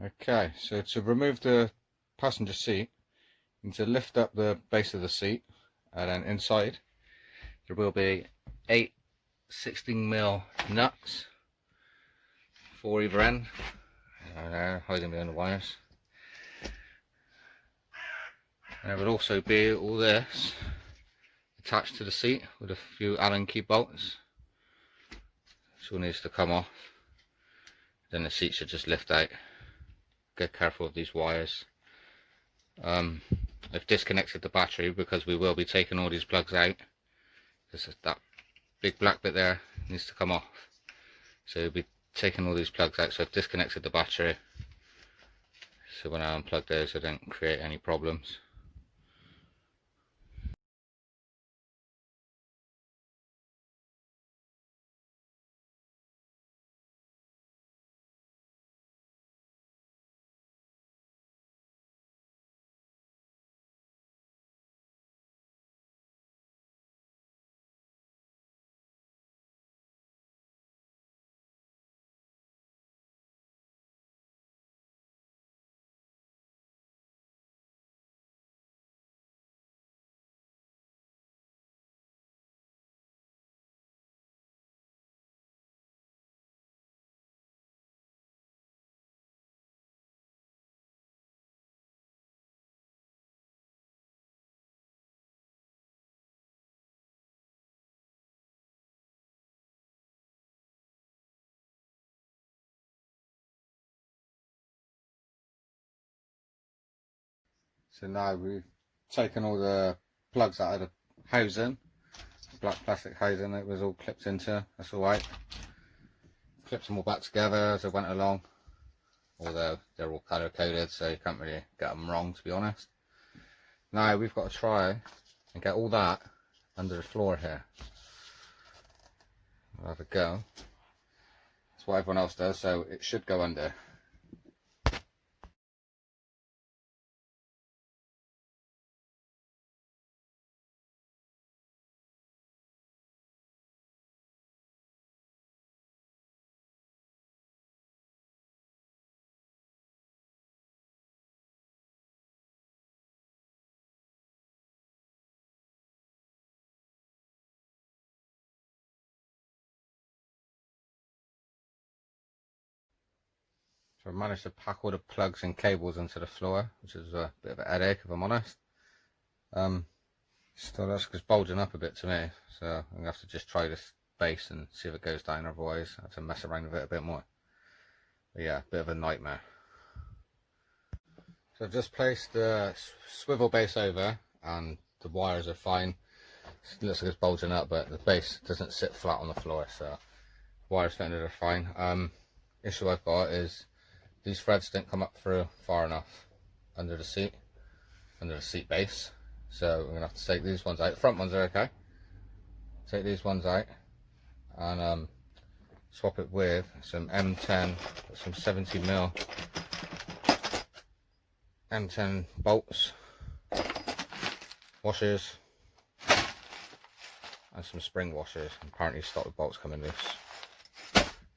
Okay, so to remove the passenger seat, you need to lift up the base of the seat, and then inside there will be 8 16mm nuts for either end. There, hiding behind the wires. And there will also be all this attached to the seat with a few Allen key bolts. This all needs to come off. Then the seat should just lift out. Get careful with these wires. I've disconnected the battery because we will be taking all these plugs out. That big black bit there needs to come off. So we'll be taking all these plugs out. So I've disconnected the battery. So when I unplug those, I don't create any problems. So now we've taken all the plugs out of the housing, the black plastic housing it was all clipped into. That's alright. Clipped them all back together as I went along, although they're all colour coded, so you can't really get them wrong, to be honest. Now we've got to try and get all that under the floor here. I'll have a go. That's what everyone else does, so it should go under. So I managed to pack all the plugs and cables into the floor, which is a bit of a headache if I'm honest. Still that's just bulging up a bit to me, so I'm going to have to just try this base and see if it goes down, otherwise I have to mess around with it a bit more. But yeah, a bit of a nightmare. So I've just placed the swivel base over and the wires are fine. It looks like it's bulging up, but the base doesn't sit flat on the floor, so wires fitted are fine. Issue I've got is these threads didn't come up through far enough under the seat base. So we're going to have to take these ones out. The front ones are okay. Take these ones out and swap it with some M10, some 70mm M10 bolts, washers, and some spring washers. Apparently stock with bolts coming loose.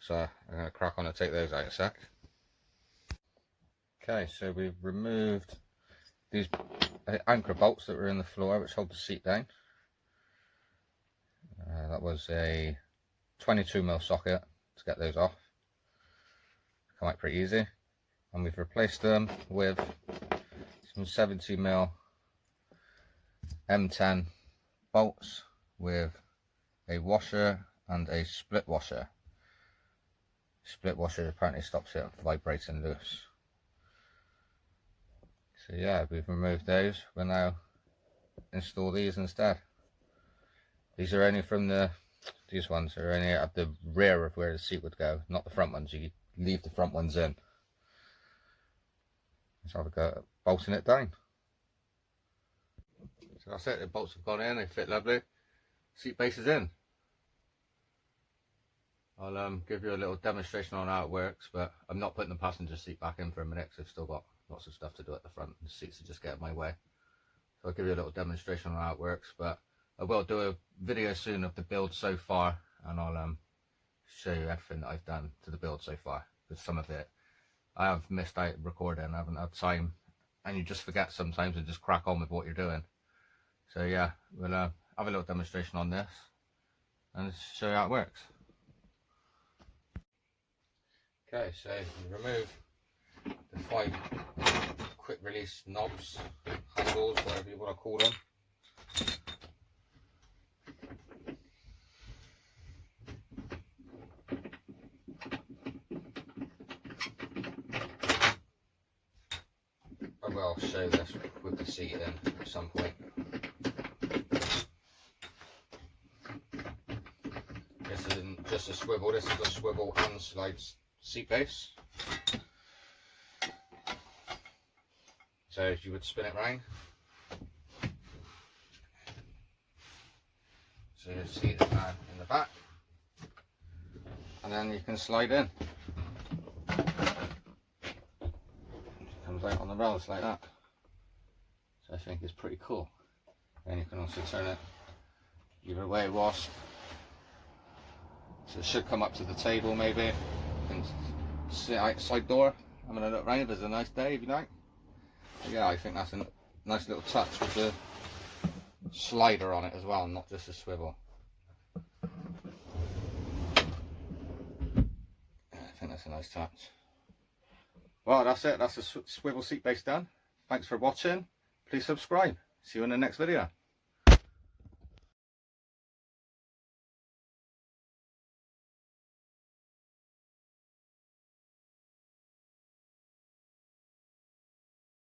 So I'm going to crack on and take those out a sec. Okay, so we've removed these anchor bolts that were in the floor which hold the seat down. That was a 22mm socket to get those off. Come out pretty easy. And we've replaced them with some 70mm M10 bolts with a washer and a split washer. Split washer apparently stops it vibrating loose. So yeah, we've removed those. We'll now install these instead. These are only from these ones are only at the rear of where the seat would go, not the front ones. You leave the front ones in. Let's have a go at bolting it down. So that's it, the bolts have gone in, they fit lovely. Seat base is in. I'll give you a little demonstration on how it works, but I'm not putting the passenger seat back in for a minute because I've still got lots of stuff to do at the front. The seats are just getting in my way. So I'll give you a little demonstration on how it works, but I will do a video soon of the build so far, and I'll show you everything that I've done to the build so far, because some of it I have missed out recording, I haven't had time, and you just forget sometimes and just crack on with what you're doing. So yeah, we'll have a little demonstration on this and show you how it works. Okay, so you remove the 5 quick release knobs, handles, whatever you want to call them. I will show this with the seat in at some point. This isn't just a swivel, this is a swivel and slide seat base. So you would spin it round. So your seat is now in the back. And then you can slide in. It comes out on the rails like that. So I think it's pretty cool. And you can also turn it either way, wasp. So it should come up to the table maybe. You can sit outside door, having a look round if it's a nice day if you like. But yeah, I think that's a nice little touch with the slider on it as well, not just a swivel. I think that's a nice touch. Well, that's it. That's the swivel seat base done. Thanks for watching. Please subscribe. See you in the next video.